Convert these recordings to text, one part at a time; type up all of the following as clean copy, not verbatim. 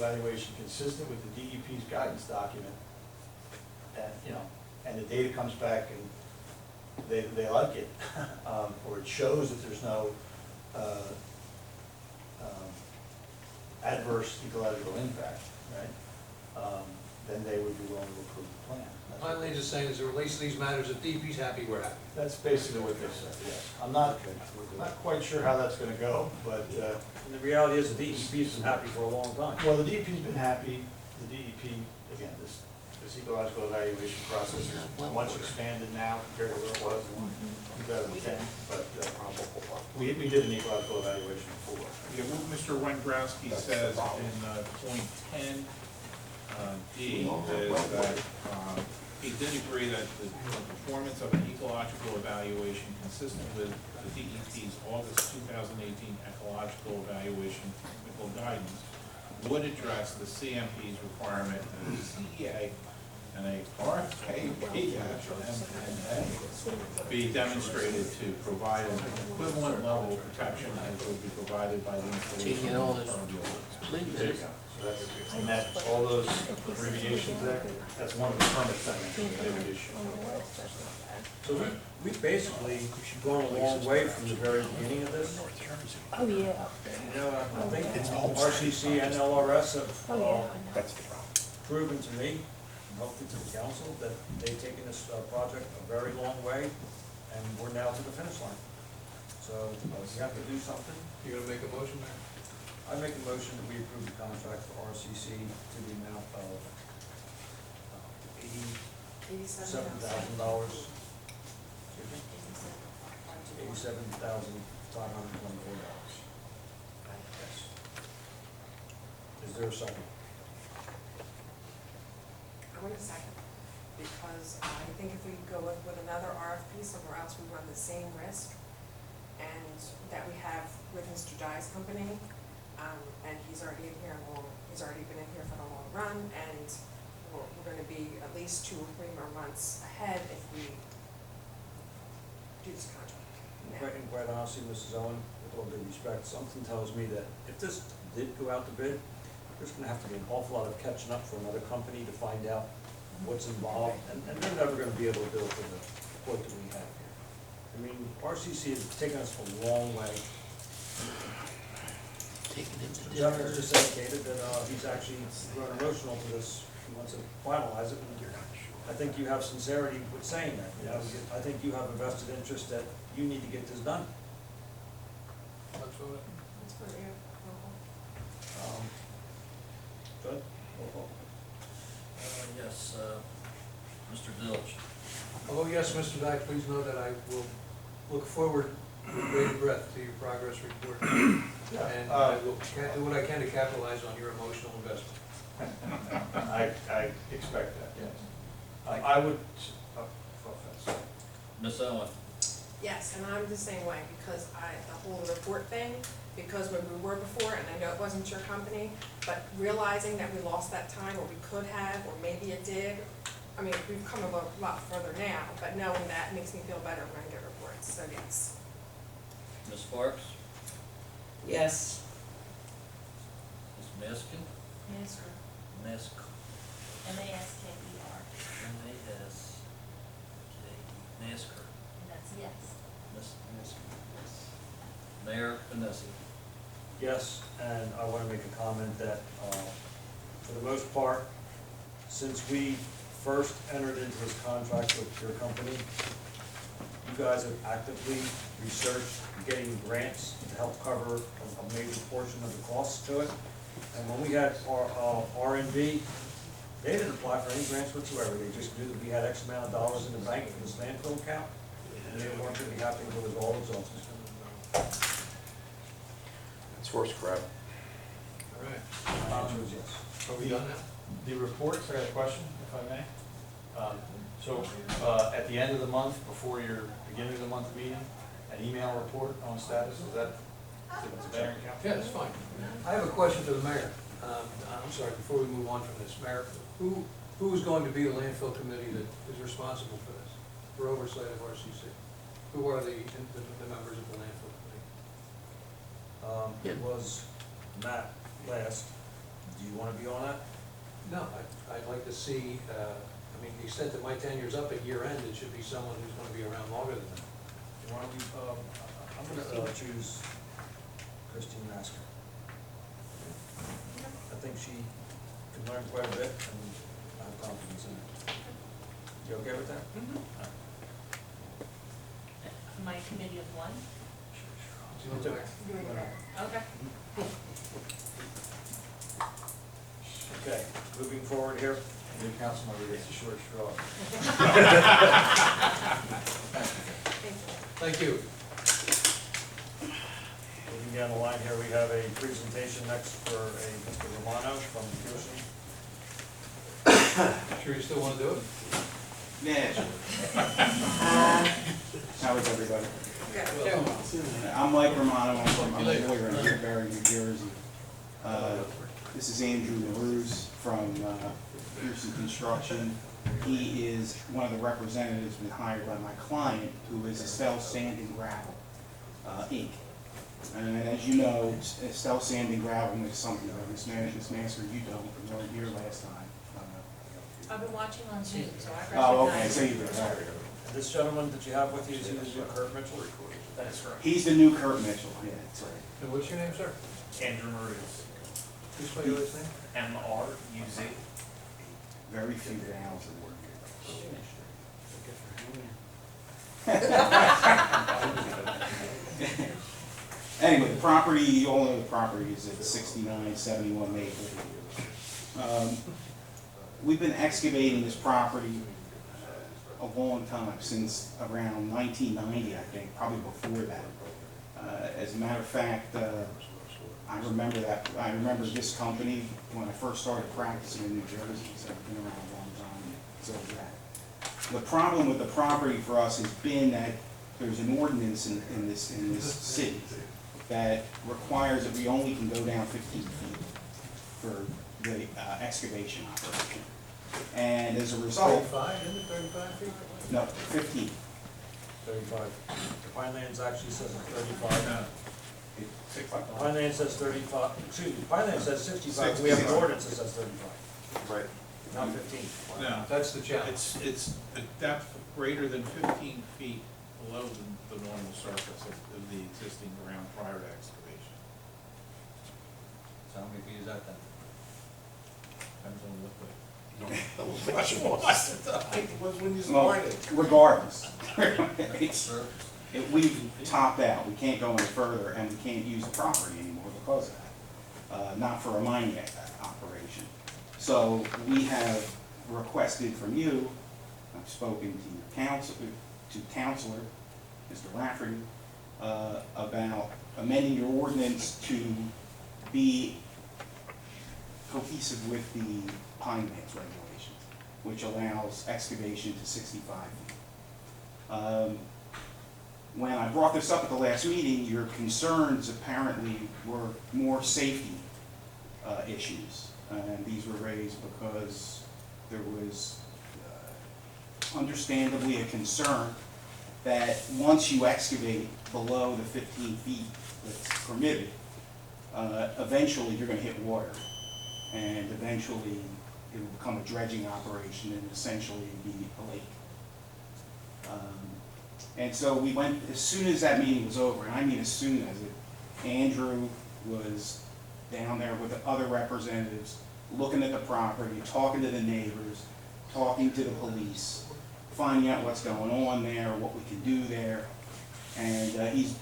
evaluation consistent with the DEP's guidance document, and, you know, and the data comes back and they like it, or it shows that there's no adverse ecological impact, right? Then they would be willing to approve the plan. That's what Finally, just saying, as it relates to these matters, if DEP's happy, we're happy. That's basically what they said, yes. I'm not quite sure how that's gonna go, but, And the reality is the DEP's been happy for a long time. well, the DEP's been happy. The DEP, again, this ecological evaluation process is much expanded now compared to where it was in 2010, but we did an ecological evaluation before. Yeah, what Mr. Wengrowski says in point 10, D, is that he did agree that the performance of an ecological evaluation consistent with the DEP's August 2018 ecological evaluation technical guidance would address the CMP's requirement that a CEA and a RFKP be demonstrated to provide an equivalent level of protection as would be provided by the installation of the current There you go. So that's, and that, all those abbreviations there, that's one of the permits that they would issue. So we've basically gone a long way from the very beginning of this. Oh, yeah. You know, I think RCC and LRS have proven to me, and hopefully to the council, that they've taken this project a very long way, and we're now to the finish line. So we have to do something. You gonna make a motion there? I make a motion that we approve the contract for RCC to the amount of $87,000. $87,524. Yes. Is there a second? I want a second, because I think if we go with another RFP somewhere else, we run the same risk, and that we have with Mr. Dye's company, and he's already been in here for the long run, and we're gonna be at least 2 or 3 more months ahead if we do this contract now. And quite honestly, Mrs. Owen, with all due respect, something tells me that if this did go out to bid, there's gonna have to be an awful lot of catching up for another company to find out what's involved, and they're never gonna be able to do it for the quote that we have here. I mean, RCC has taken us a long way. The governor's just indicated that he's actually grown emotional to this, he wants to finalize it, and I think you have sincerity with saying that, you know, I think you have a vested interest that you need to get this done. Let's vote it. Let's put it here. Good? Roll call. Yes, Mr. Dilch. Although, yes, Mr. Dye, please know that I will look forward with bated breath to your progress report. And I will do what I can to capitalize on your emotional investment. I expect that, yes. I would, Ms. Owen. Yes, and I'm the same way, because the whole report thing, because when we were before, and I know it wasn't your company, but realizing that we lost that time, or we could have, or maybe it did, I mean, we've come a lot further now, but knowing that makes me feel better when I get reports, so yes. Ms. Sparks. Yes. Ms. Miskin. Masker. Misk. M-A-S-K-E-R. M-A-S-K. Masker. And that's yes. Ms. Miskin. Mayor Vanessa. Yes, and I want to make a comment that, for the most part, since we first entered into this contract with your company, you guys have actively researched getting grants to help cover a major portion of the costs to it. And when we had our R&B, they didn't apply for any grants whatsoever. They just knew that we had X amount of dollars in the bank for this landfill account, and they weren't going to be happy until it was all exhausted. It's horse crap. All right. My answer is yes. Are we done now? the reports, I got a question, if I may. So, at the end of the month, before your beginning of the month meeting, an email report on status, is that, it's a mayor and council? Yeah, that's fine. I have a question for the mayor. I'm sorry, before we move on from this, Mayor, who is going to be the landfill committee that is responsible for this, for oversight of RCC? Who are the members of the landfill committee? It was Matt last. Do you want wanna be on that? No, I'd like to see, I mean, the extent that my tenure's up at year end, it should be someone who's gonna be around longer than that. You wanna be, I'm gonna choose Christine Masker. I think she can learn quite a bit, and I have confidence in her. You okay with that? My committee of one? You know, the mayor. You're the mayor. Okay. Okay, moving forward here. New council member gets a short straw. Thank you. Moving down the line here, we have a presentation next for a Mr. Romano from Pearson. Sure you still wanna do it? Yeah, sure. How is everybody? I'm Mike Romano, I'm a lawyer in Woodbury, New Jersey. This is Andrew LaRuse from Pearson Construction. He is one of the representatives been hired by my client, who is Estell Sand and Gravel, Inc. And as you know, Estell Sand and Gravel makes something of Miss Master, you don't, you weren't here last time. I've been watching on Zoom, so I recognize. Oh, okay, so you This gentleman that you have with you, is he the new Kurt Mitchell? That is correct. He's the new Kurt Mitchell, yeah, that's right. And what's your name, sir? Andrew Maru's, Please spell your last name. M-R-U-Z. Very few vowels in word. Anyway, the property, you all know the property is at 6971 Maple. We've been excavating this property a long time, since around 1990, I think, probably before that. As a matter of fact, I remember this company when I first started practicing in New Jersey, so I've been around a long time, so that. The problem with the property for us has been that there's an ordinance in this city that requires that we only can go down 15 feet for the excavation operation. And as a result, 35, isn't it 35 feet? no, 15. 35. The Pinelands actually says it's 35. No. Pineland says 35, excuse me, Pineland says 65, we have an ordinance that says 35, Right. not 15. No, That's the challenge. it's a depth greater than 15 feet below the normal surface of the existing ground prior to excavation. So how many feet is that then? Depends on what the. Well, regardless, we've topped out. We can't go any further, and we can't use the property anymore because of that. Not for a mining operation. So we have requested from you. I've spoken to your counselor, Mr. Rafferty, about amending your ordinance to be cohesive with the Pinelands regulations, which allows excavation to 65 feet. When I brought this up at the last meeting, your concerns apparently were more safety issues. And these were raised because there was understandably a concern that once you excavate below the 15 feet that's permitted, eventually you're going to hit water. And eventually it will become a dredging operation and essentially be a lake. And so we went, as soon as that meeting was over, and I mean as soon as it, Andrew was down there with the other representatives, looking at the property, talking to the neighbors, talking to the police, finding out what's going on there, what we can do there. And he's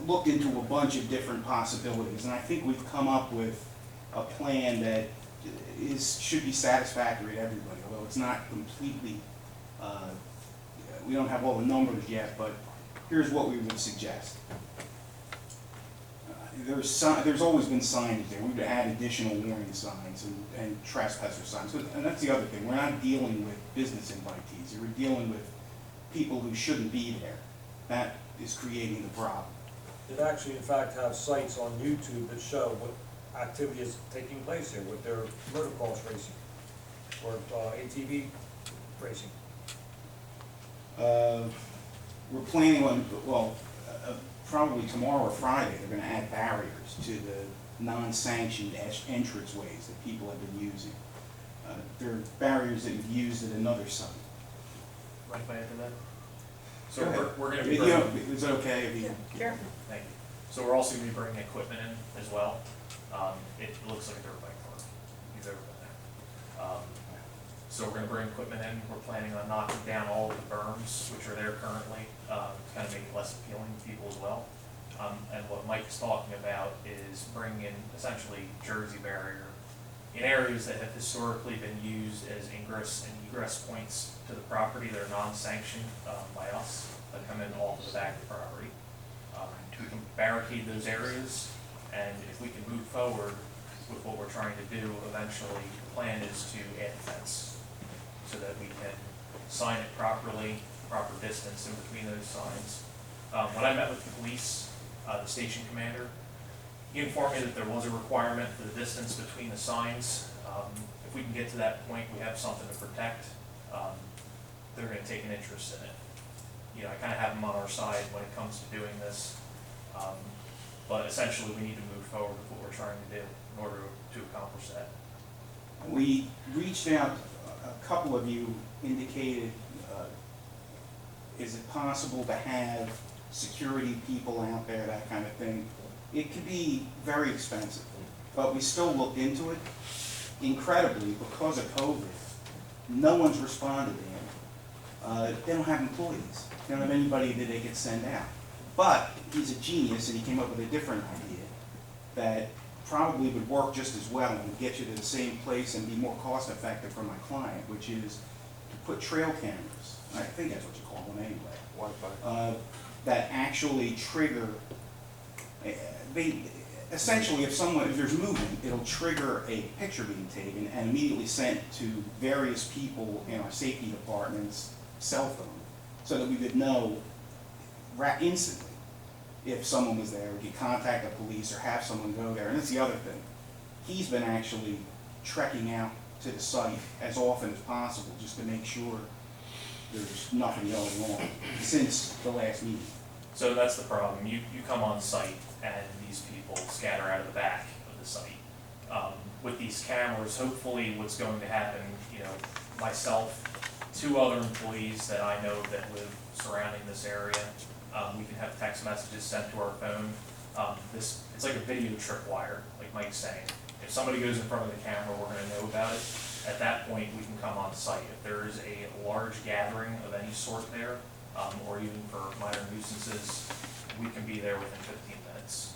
looked into a bunch of different possibilities, and I think we've come up with a plan that should be satisfactory to everybody, although it's not completely, we don't have all the numbers yet, but here's what we would suggest. There's always been signage there. We would add additional warning signs and trespasser signs. And that's the other thing. We're not dealing with business invitees. We're dealing with people who shouldn't be there. That is creating the problem. It actually, in fact, have sites on YouTube that show what activity is taking place here with their motocross racing or ATV racing. We're planning on, well, probably tomorrow or Friday, they're going to add barriers to non-sanctioned entranceways that people have been using. There are barriers that you've used at another site. Mind if I add to that? So Go ahead. we're gonna be You bringing, know, is it okay if you? Sure. thank you. So we're also gonna be bringing equipment in as well. It looks like a dirt bike park, if you've ever been there. So we're gonna bring equipment in, we're planning on knocking down all of the berms, which are there currently, to kind of make it less appealing to people as well. And what Mike's talking about is bringing in essentially Jersey barrier in areas that have historically been used as ingress and egress points to the property that are non-sanctioned by us, that come in off of the back of the property. We can barricade those areas, and if we can move forward with what we're trying to do, eventually, the plan is to add a fence so that we can sign it properly, proper distance in between those signs. When I met with the police, the station commander, he informed me that there was a requirement for the distance between the signs. If we can get to that point, we have something to protect, they're gonna take an interest in it. You know, I kinda have them on our side when it comes to doing this. But essentially, we need to move forward with what we're trying to do in order to accomplish that. We reached out, a couple of you indicated, is it possible to have security people out there, that kind of thing? It could be very expensive, but we still looked into it. Incredibly, because of COVID, no one's responded to him. They don't have employees. They don't have anybody that they could send out. But he's a genius, and he came up with a different idea that probably would work just as well and would get you to the same place and be more cost effective for my client, which is to put trail cameras, I think that's what you call them anyway, that actually trigger, essentially if there's movement, it'll trigger a picture being taken and immediately sent to various people in our safety department's cell phone, so that we would know instantly if someone was there. We could contact the police or have someone go there. And that's the other thing. He's been actually trekking out to the site as often as possible just to make sure there's nothing going on since the last meeting. So that's the problem. You come on site and these people scatter out of the back of the site. With these cameras, hopefully what's going to happen, you know, myself, 2 other employees that I know that live surrounding this area, we can have text messages sent to our phone. It's like a video tripwire, like Mike's saying. If somebody goes in front of the camera, we're gonna know about it. At that point, we can come on site. If there is a large gathering of any sort there, or even for minor nuisances, we can be there within 15 minutes.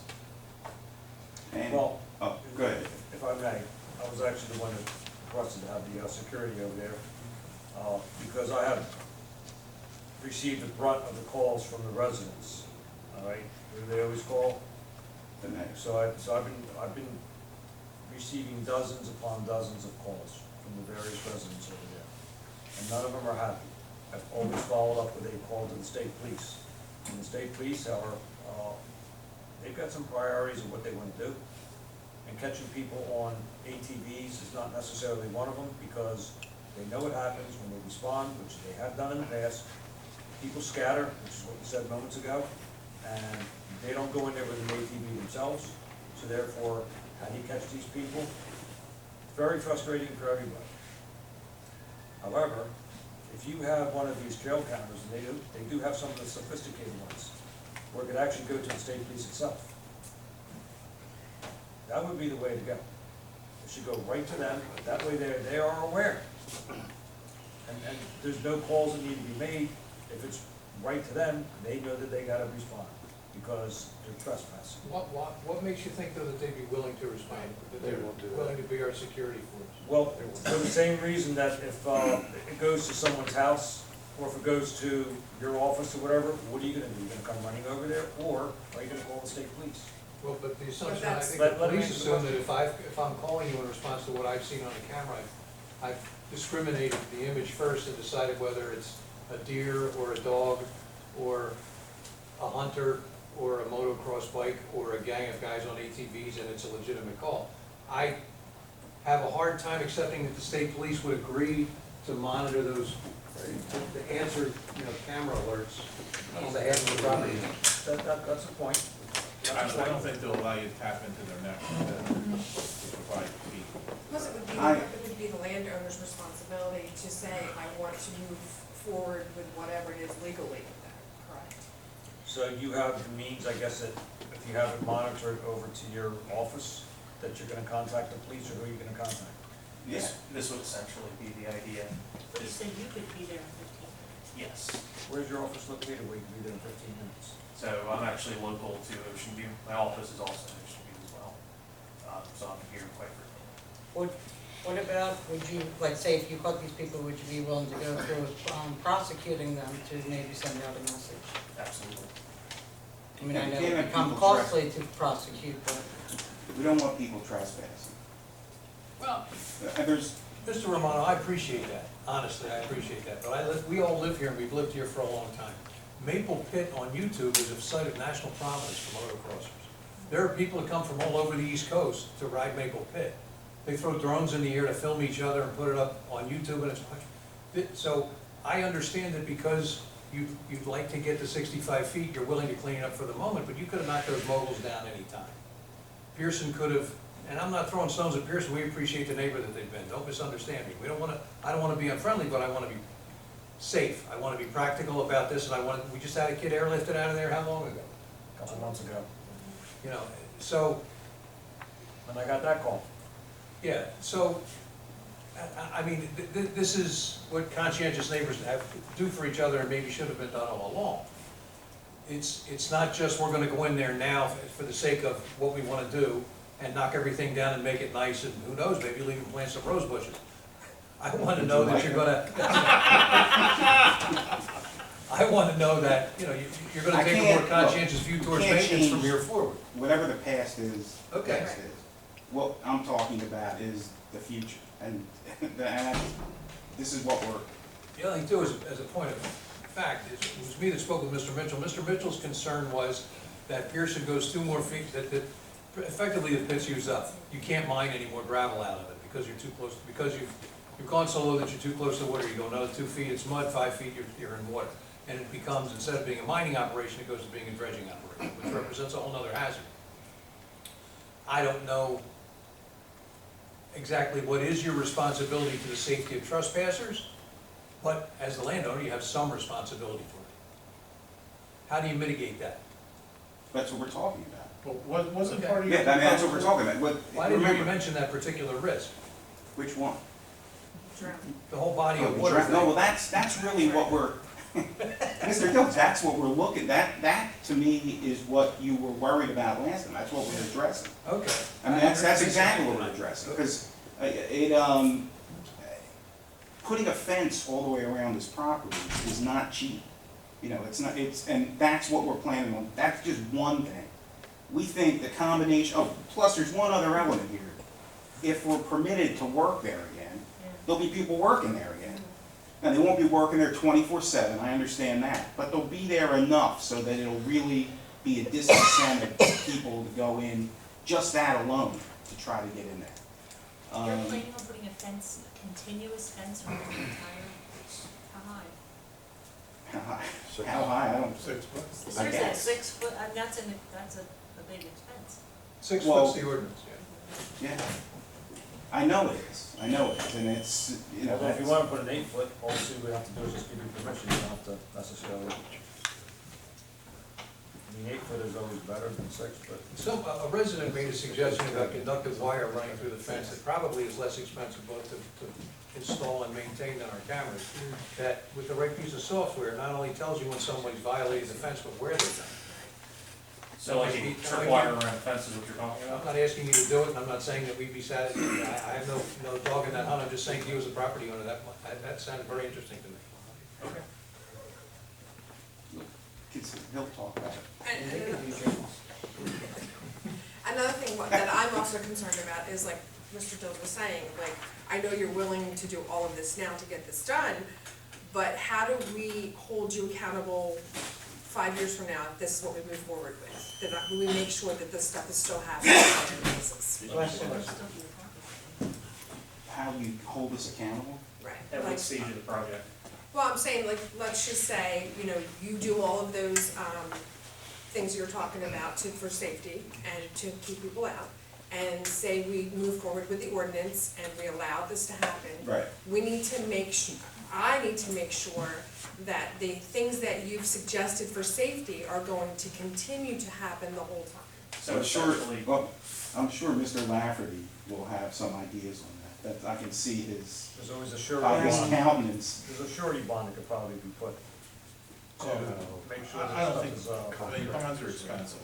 And, Well, oh, go ahead. If I may, I was actually the one that requested to have the security over there, because I have received the brunt of the calls from the residents, all right? Who they always call. The next. So I've been receiving dozens upon dozens of calls from the various residents over there, and none of them are happy. I've always followed up with a call to the state police. And the state police are, they've got some priorities of what they want to do. And catching people on ATVs is not necessarily one of them, because they know what happens when they respond, which they have done in the past. People scatter, which is what you said moments ago, and they don't go in there with an ATV themselves. So therefore, how do you catch these people? It's very frustrating for everybody. However, if you have one of these trail cameras, and they do have some of the sophisticated ones, where it could actually go to the state police itself, that would be the way to go. It should go right to them, that way they are aware. And there's no calls that need to be made. If it's right to them, they know that they gotta respond, because they're trespassing. What makes you think though that they'd be willing to respond, that they're willing to be our security force? Well, for the same reason that if it goes to someone's house, or if it goes to your office or whatever, what are you gonna do? You gonna come running over there, or are you gonna call the state police? Well, but the assumption, But I that's- think the Let me police answer the assume that if I'm calling you in response to what I've seen on the camera, I've discriminated the image first and decided whether it's a deer or a dog or a hunter or a motocross bike or a gang of guys on ATVs, and it's a legitimate call. I have a hard time accepting that the state police would agree to monitor those, to answer, camera alerts on behalf of the property. That's the point. I don't think they'll allow you to tap into their network to provide feed. Plus it would be the landowner's responsibility to say, I want to move forward with whatever it is legally with that, correct? So you have the means, I guess, that if you have it monitored over to your office, that you're gonna contact the police, or who are you gonna contact? Yeah. This would essentially be the idea, You is, said you could be there in 15 minutes. yes. Where's your office located, where you can be there in 15 minutes? So I'm actually local to Ocean View, my office is also in Ocean View as well, so I'm here quite frequently. What about, would you, like, say, if you caught these people, would you be willing to go through prosecuting them to maybe send out a message? Absolutely. I mean, I know You can't it have become people costly to prosecute, but. We don't want people trespassing. Well, There's, Mr. Romano, I appreciate that, honestly, I appreciate that, but we all live here, and we've lived here for a long time. Maple Pit on YouTube is a site of national prominence for motocrossers. There are people that come from all over the East Coast to ride Maple Pit. They throw drones in the air to film each other and put it up on YouTube, and it's much. So I understand that because you'd like to get to 65 feet, you're willing to clean it up for the moment, but you could have knocked those moguls down any time. Pearson could have, and I'm not throwing stones at Pearson, we appreciate the neighbor that they've been, don't misunderstand me. I don't wanna be unfriendly, but I wanna be safe. I wanna be practical about this, and we just had a kid airlifted out of there how long ago? A couple months ago, You know, so, when I got that call. yeah, so, I mean, this is what conscientious neighbors do for each other and maybe should have been done all along. It's not just we're gonna go in there now for the sake of what we wanna do and knock everything down and make it nice, and who knows, maybe you'll even plant some rose bushes. I wanna know that you're gonna, I wanna know that, you know, you're gonna I take a can't- more conscientious view towards can't maintenance from change- here forward. whatever the past is, Okay. past is. What I'm talking about is the future, and this is what we're, The other thing too is, as a point of fact, is, it was me that spoke with Mr. Mitchell. Mr. Mitchell's concern was that Pearson goes 2 more feet, that effectively the pit's used up. You can't mine any more gravel out of it because you're too close, because you've gone so low that you're too close to the water. You go another 2 feet, it's mud, 5 feet, you're in water. And it becomes, instead of being a mining operation, it goes to being a dredging operation, which represents a whole nother hazard. I don't know exactly what is your responsibility to the safety of trespassers, but as the landowner, you have some responsibility for it. How do you mitigate that? that's what we're talking about. But wasn't Okay. part of Yeah, your. I mean, that's what we're talking about. Why didn't you Remember, mention that particular risk? which one? The whole body Oh, of the water draft, no, well, thing. that's really what we're, Mr. Dills, that's what we're looking, that to me is what you were worried about last time, that's what we're addressing. Okay. I mean, that's exactly what we're addressing, because putting a fence all the way around this property is not cheap. You know, it's not, and that's what we're planning on, that's just one thing. We think the combination, plus there's one other element here. If we're permitted to work there again, there'll be people working there again. And they won't be working there 24/7, I understand that, but they'll be there enough so that it'll really be a disincentive for people to go in, just that alone, to try to get in there. You're planning on putting a fence, a continuous fence around the entire, how high? How high, I don't, 6 foot. There's I that guess. 6 foot, that's a big expense. 6 Well- foot's the ordinance, yeah. yeah. I know it is, and it's, you know, Although if you that's, wanna put an 8 foot, all we have to do is just give you permission, you don't have to necessarily. I mean, 8 foot is always better than 6, but. So a resident made a suggestion about conductive wire running through the fence that probably is less expensive both to install and maintain than our cameras. That with the right piece of software, not only tells you when somebody's violated the fence, but where they've done it. So like a tripwire around the fence is what you're talking I'm about? not asking you to do it, and I'm not saying that we'd be satisfied. I have no dog in that hunt. I'm just saying to you as a property owner, that sounded very interesting to me. Okay. he'll talk about it. Another thing that I'm also concerned about is, like Mr. Dills was saying, like, I know you're willing to do all of this now to get this done, but how do we hold you accountable 5 years from now if this is what we move forward with? That we make sure that this stuff is still happening on a regular basis? How you hold us accountable? Right. At Like, what stage of the project? well, I'm saying, like, let's just say, you know, you do all of those, things you're talking about for safety and to keep people out, and say we move forward with the ordinance and we allow this to happen. Right. We need to make I need to make sure that the things that you've suggested for safety are going to continue to happen the whole time. So I'm sure, essentially, well, I'm sure Mr. Lafferty will have some ideas on that. That I can see his, There's always a surety by his bond, countenance. there's a surety bond that could probably be put to make sure I that don't stuff think, is, I mean, bonds are expensive,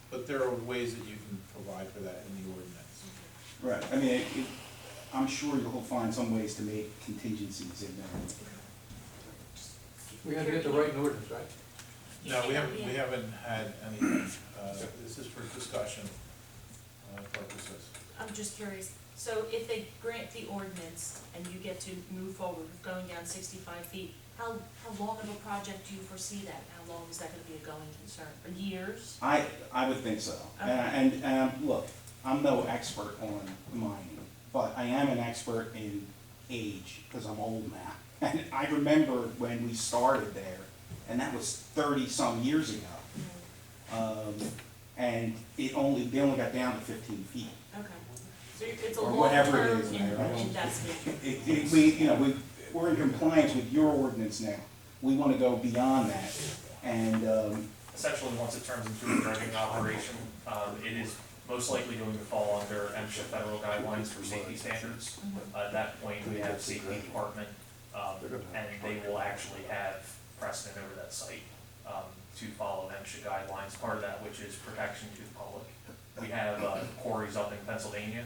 but there are ways that you can provide for that in the ordinance. Right, I mean, I'm sure you'll find some ways to make contingencies in there. We had to get the right ordinance, right? No, we haven't had anything, this is for discussion purposes. I'm just curious, so if they grant the ordinance and you get to move forward with going down 65 feet, how long of a project do you foresee that? How long is that gonna be a going concern? For years? I would think so. And look, I'm no expert on mining, but I am an expert in age, because I'm old now. And I remember when we started there, and that was 30-some years ago. And they only got down to 15 feet. Okay. So it's a Or whatever it long-term is, Mayor, I don't- investment. We're in compliance with your ordinance now. We want to go beyond that. And, essentially, once it turns into a dredging operation, it is most likely going to fall under MSHA federal guidelines for safety standards. At that point, we have safety department, and they will actually have precedent over that site to follow MSHA guidelines, part of that which is protection to the public. We have quarries up in Pennsylvania,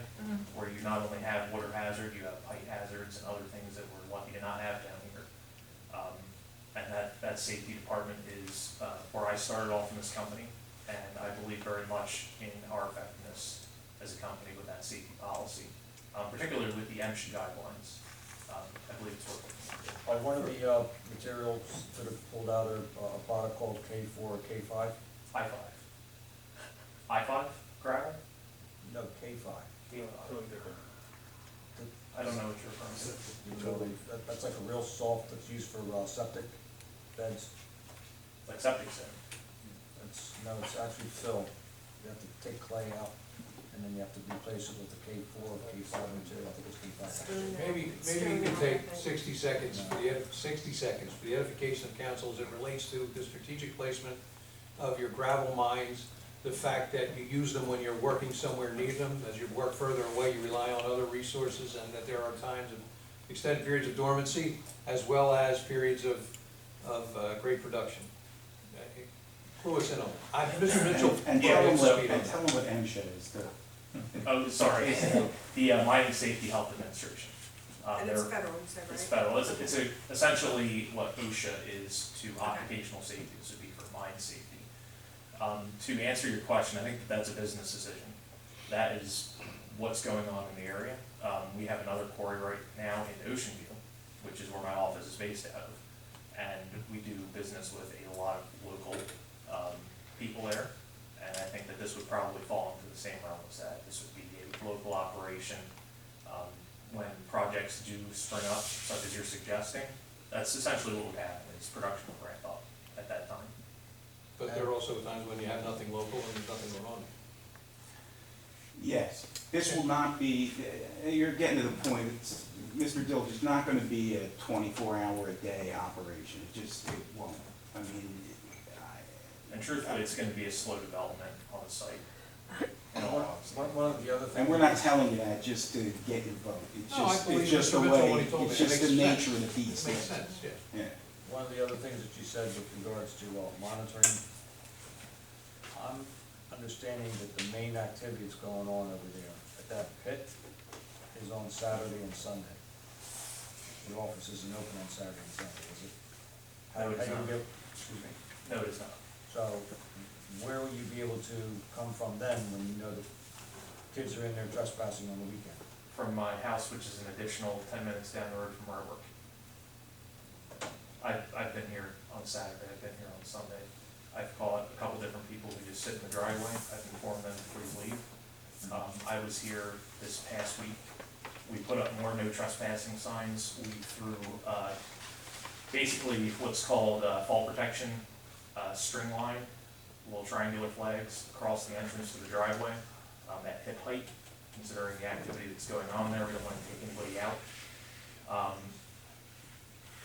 where you not only have water hazard, you have pipe hazards and other things that we're lucky to not have down here. And that safety department is where I started off in this company, and I believe very much in our effectiveness as a company with that safety policy, particularly with the MSHA guidelines. I believe it's working. one of the materials that have pulled out a product called K4 or K5? I-5. I-5 gravel? No, K5. I don't know what you're referring to. Totally, that's like a real soft that's used for septic beds. Like septic sand. It's actually fill. You have to take clay out, and then you have to replace it with the K4 or K5 material. I think it's K5. Maybe you can take 60 seconds for the edification of council as it relates to the strategic placement of your gravel mines, the fact that you use them when you're working somewhere near them. As you work further away, you rely on other resources, and that there are times of extended periods of dormancy as well as periods of great production. Clue us in on it. Mr. Mitchell. and Yeah, tell them what MSHA is too. Oh, sorry, the Mining Safety Health Administration. And it's They're- federal, you said, right? It's federal, it's essentially what OSHA is to occupational safety, this would be for mine safety. To answer your question, I think that's a business decision. That is what's going on in the area. We have another quarry right now in Ocean View, which is where my office is based out of. And we do business with a lot of local people there. And I think that this would probably fall into the same realm as that. This would be a local operation. When projects do spring up, such as you're suggesting, that's essentially what would happen, is production will ramp up at that time. But there are also times when you have nothing local and there's nothing going on. Yes, this will not be, you're getting to the point, Mr. Dilge, it's not gonna be a 24-hour-a-day operation, it won't. I mean, And truthfully, it's gonna be a slow development on the site. One of the other things. and we're not telling you that just to get your vote. No, I believe It's just the Mr. Mitchell when way, he told me. it's It just makes the sense. nature of the beast. Makes sense, yeah. Yeah. One of the other things that you said with regards to monitoring, I'm understanding that the main activity that's going on over there at that pit is on Saturday and Sunday. The office isn't open on Saturday and Sunday, is it? No, it is not. Excuse me. No, it is not. So where will you be able to come from then when you know that kids are in there trespassing on the weekend? From my house, which is an additional 10 minutes down the road from where I work. I've been here on Saturday, I've been here on Sunday. I've caught a couple different people who just sit in the driveway. I've informed them to please leave. I was here this past week. We put up more no trespassing signs. We threw basically what's called fall protection string line little triangular flags across the entrance to the driveway, at hip height, considering the activity that's going on there, we don't wanna take anybody out.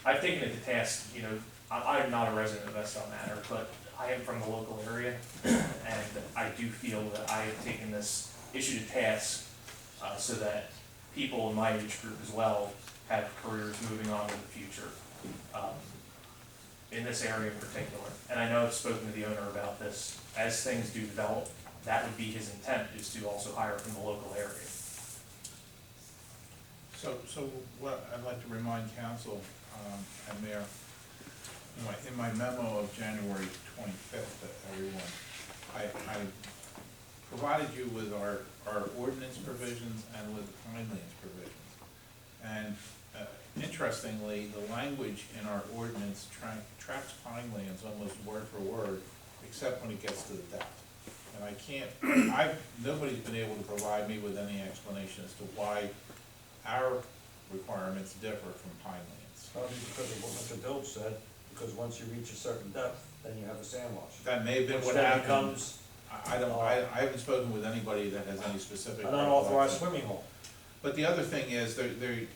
I've taken it to task, you know, I'm not a resident of Estell Manor, but I am from the local area, and I do feel that I have taken this issue to task, so that people in my age group as well have careers moving on in the future, in this area in particular. And I know I've spoken to the owner about this, as things do develop, that would be his intent, is to also hire from the local area. So what I'd like to remind council, and Mayor, in my memo of January 25th to everyone, I provided you with our ordinance provisions and with the Pinelands provisions. And interestingly, the language in our ordinance tracks Pinelands almost word for word, except when it gets to the depth. And I can't, nobody's been able to provide me with any explanation as to why our requirements differ from Pinelands. Probably because of what Mr. Dilge said, because once you reach a certain depth, then you have a sand wash. That may have been Which what then happened. becomes I haven't spoken with anybody that has any specific. an unauthorized swimming hole. But the other thing is, the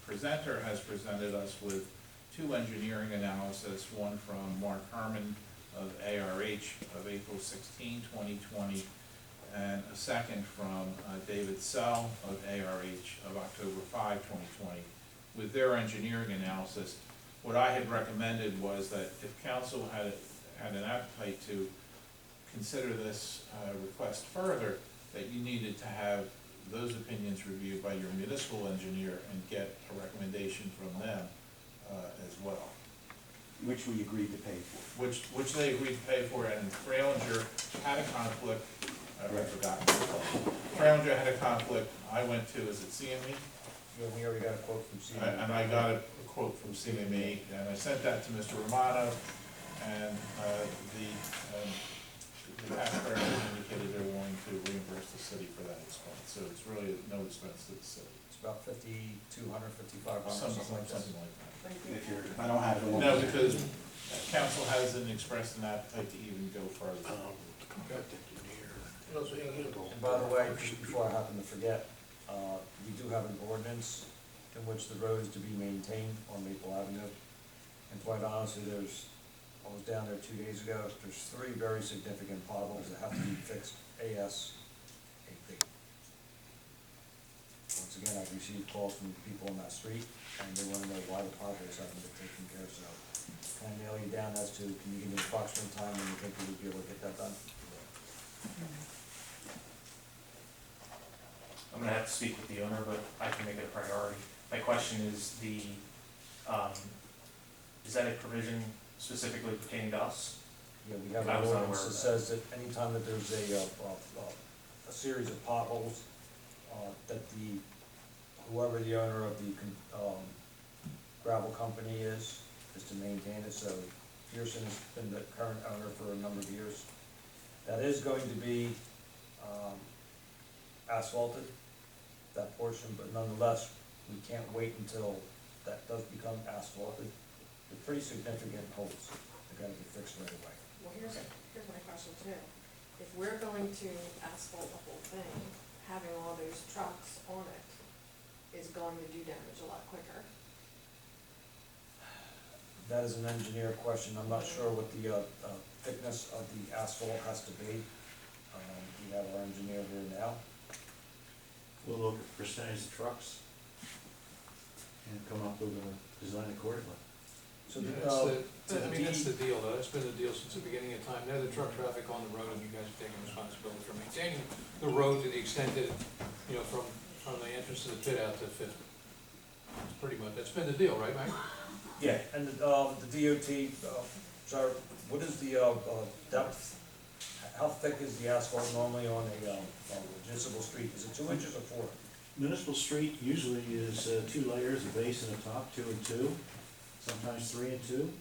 presenter has presented us with two engineering analysis, one from Mark Herman of ARH of April 16, 2020, and a second from David Sell of ARH of October 5, 2020. With their engineering analysis, what I had recommended was that if council had an appetite to consider this request further, that you needed to have those opinions reviewed by your municipal engineer and get a recommendation from them as well. Which we agreed to pay for. Which they agreed to pay for, and Fralinger had a conflict, I've forgotten. Fralinger had a conflict, I went to, is it CME? Yeah, we already got a quote from CME. And I got a quote from CME, and I sent that to Mr. Romano, and the taxpayer has indicated they're willing to reimburse the city for that expense, so it's really no expense to the city. It's about 5,200, 5,500, Something something like that. like that. If you're, I don't have it on. No, because council hasn't expressed an appetite to even go further. And by the way, just before I happen to forget, we do have an ordinance in which the road is to be maintained on Maple Avenue. And quite honestly, I was down there 2 days ago, there's 3 very significant potholes that have to be fixed ASAP. Once again, I've received calls from people on that street, and they wanna know why the potholes haven't been taken care of, so can I nail you down as to, can you give me approximate time when you think you would be able to get that done? I'm gonna have to speak with the owner, but I can make it a priority. My question is is that a provision specifically pertaining to us? Yeah, we have I an was unaware ordinance of that that. says that anytime that there's a series of potholes, that whoever the owner of the gravel company is to maintain it, so Pearson has been the current owner for a number of years. That is going to be asphalted, that portion, but nonetheless, we can't wait until that does become asphalted. They're pretty significant holes, they gotta be fixed right away. Well, here's my question too. If we're going to asphalt the whole thing, having all those trucks on it is going to do damage a lot quicker. That is an engineer question, I'm not sure what the thickness of the asphalt has to be. We have our engineer here now. We'll look at percentage of trucks and come up with a design accordingly. So That's the deal, though, that's been the deal since the beginning of time, they're the truck traffic on the road, and you guys are taking responsibility for maintaining the road to the extent that, from the entrance to the pit out to Fifth. It's pretty much, that's been the deal, right, Mike? Yeah, and the DOT, sorry, what is the depth? How thick is the asphalt normally on a municipal street? Is it 2 inches or 4? Municipal street usually is 2 layers, a base and a top, 2 and 2, sometimes 3 and 2.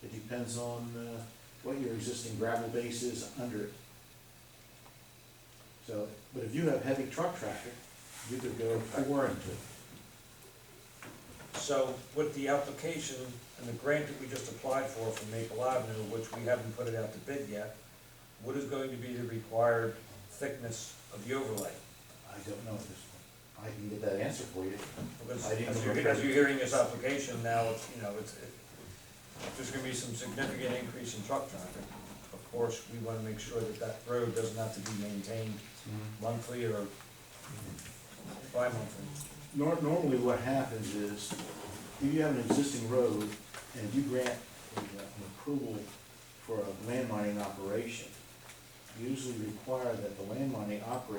It depends on what your existing gravel base is under it. So, but if you have heavy truck traffic, you could go 4 and 2. So with the application and the grant that we just applied for Maple Avenue, which we haven't put it out to bid yet, what is going to be the required thickness of the overlay? I don't know this one. I can get that answer for you. Because I didn't as you're hearing this application now, there's gonna be some significant increase in truck traffic. Of course, we wanna make sure that that road doesn't have to be maintained monthly or bi-monthly. Normally what happens is, if you have an existing road and you grant an approval for a land mining operation, you usually require that the land mining operator